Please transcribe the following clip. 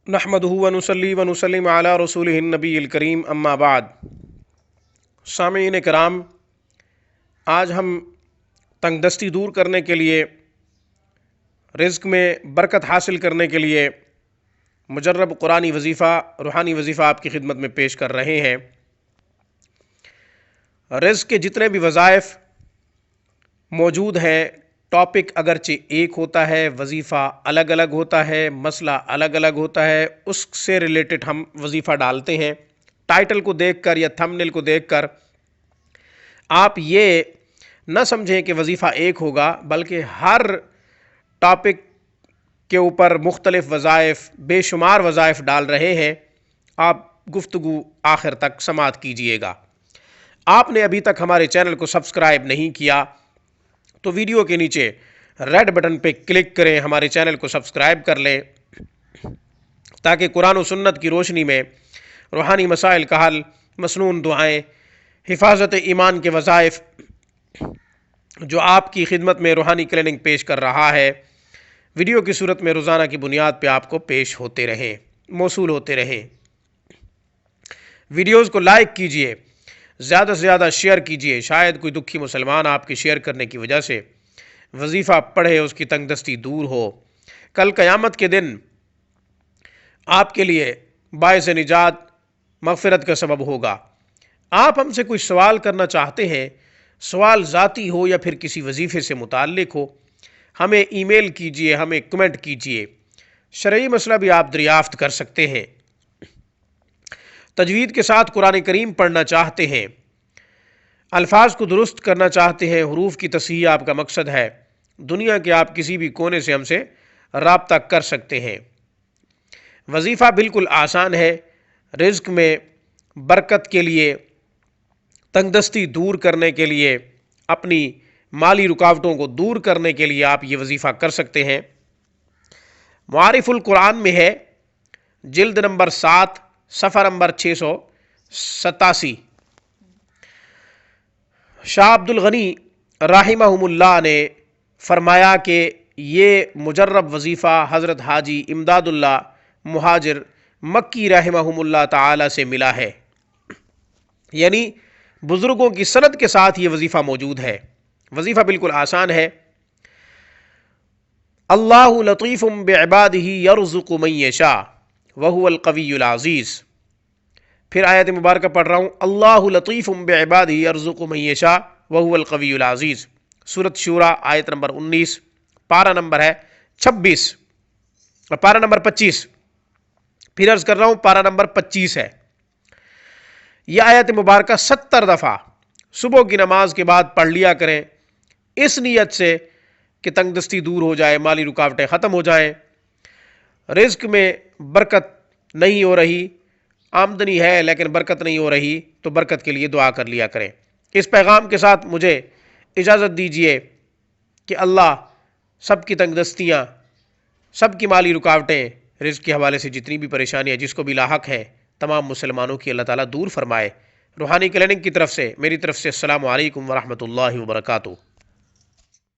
نحمدہ ونصلی ونسلم علی رسولہ النبی الکریم اما بعد۔ سامعین کرام، آج ہم تنگ دستی دور کرنے کے لیے، رزق میں برکت حاصل کرنے کے لیے مجرب قرآنی وظیفہ، روحانی وظیفہ آپ کی خدمت میں پیش کر رہے ہیں۔ رزق کے جتنے بھی وظائف موجود ہیں، ٹاپک اگرچہ ایک ہوتا ہے، وظیفہ الگ الگ ہوتا ہے، مسئلہ الگ الگ ہوتا ہے، اس سے ریلیٹڈ ہم وظیفہ ڈالتے ہیں۔ ٹائٹل کو دیکھ کر یا تھمبنیل کو دیکھ کر آپ یہ نہ سمجھیں کہ وظیفہ ایک ہوگا، بلکہ ہر ٹاپک کے اوپر مختلف وظائف، بے شمار وظائف ڈال رہے ہیں۔ آپ گفتگو آخر تک سماعت کیجئے گا۔ آپ نے ابھی تک ہمارے چینل کو سبسکرائب نہیں کیا تو ویڈیو کے نیچے ریڈ بٹن پہ کلک کریں، ہمارے چینل کو سبسکرائب کر لیں، تاکہ قرآن و سنت کی روشنی میں روحانی مسائل کا حل، مسنون دعائیں، حفاظت ایمان کے وظائف جو آپ کی خدمت میں روحانی کلیننگ پیش کر رہا ہے، ویڈیو کی صورت میں روزانہ کی بنیاد پہ آپ کو پیش ہوتے رہیں، موصول ہوتے رہیں۔ ویڈیوز کو لائک کیجئے، زیادہ سے زیادہ شیئر کیجئے، شاید کوئی دکھی مسلمان آپ کی شیئر کرنے کی وجہ سے وظیفہ پڑھے، اس کی تنگ دستی دور ہو۔ کل قیامت کے دن آپ کے لیے باعث نجات، مغفرت کا سبب ہوگا۔ آپ ہم سے کوئی سوال کرنا چاہتے ہیں، سوال ذاتی ہو یا پھر کسی وظیفے سے متعلق ہو، ہمیں ای میل کیجئے، ہمیں کمنٹ کیجئے۔ شرعی مسئلہ بھی آپ دریافت کر سکتے ہیں۔ تجوید کے ساتھ قرآن کریم پڑھنا چاہتے ہیں، الفاظ کو درست کرنا چاہتے ہیں، حروف کی تصحیح آپ کا مقصد ہے، دنیا کے آپ کسی بھی کونے سے ہم سے رابطہ کر سکتے ہیں۔ وظیفہ بالکل آسان ہے۔ رزق میں برکت کے لیے، تنگ دستی دور کرنے کے لیے، اپنی مالی رکاوٹوں کو دور کرنے کے لیے آپ یہ وظیفہ کر سکتے ہیں۔ معارف القرآن میں ہے، جلد نمبر 7، صفحہ نمبر 687۔ شاہ عبد الغنی رحمہم اللہ نے فرمایا کہ یہ مجرب وظیفہ حضرت حاجی امداد اللہ مہاجر مکی رحمہم اللہ تعالی سے ملا ہے، یعنی بزرگوں کی سند کے ساتھ یہ وظیفہ موجود ہے۔ وظیفہ بالکل آسان ہے۔ اللہ لطیف بعبادہ یرزق من یشاء وہو القوی العزیز۔ پھر آیت مبارکہ پڑھ رہا ہوں، اللہ لطیف بعبادہ یرزق من یشاء وہو القوی العزیز، سورۃ شورى آیت نمبر 19، پارہ نمبر ہے 26 اور پارہ نمبر 25۔ پھر عرض کر رہا ہوں، پارہ نمبر 25 ہے۔ یہ آیت مبارکہ 70 دفعہ صبح کی نماز کے بعد پڑھ لیا کریں، اس نیت سے کہ تنگ دستی دور ہو جائے، مالی رکاوٹیں ختم ہو جائیں۔ رزق میں برکت نہیں ہو رہی، آمدنی ہے لیکن برکت نہیں ہو رہی، تو برکت کے لیے دعا کر لیا کریں۔ اس پیغام کے ساتھ مجھے اجازت دیجیے کہ اللہ سب کی تنگ دستیاں، سب کی مالی رکاوٹیں، رزق کے حوالے سے جتنی بھی پریشانیاں جس کو بھی لاحق ہیں، تمام مسلمانوں کی اللہ تعالیٰ دور فرمائے۔ روحانی کلیننگ کی طرف سے، میری طرف سے السلام علیکم ورحمۃ اللہ وبرکاتہ۔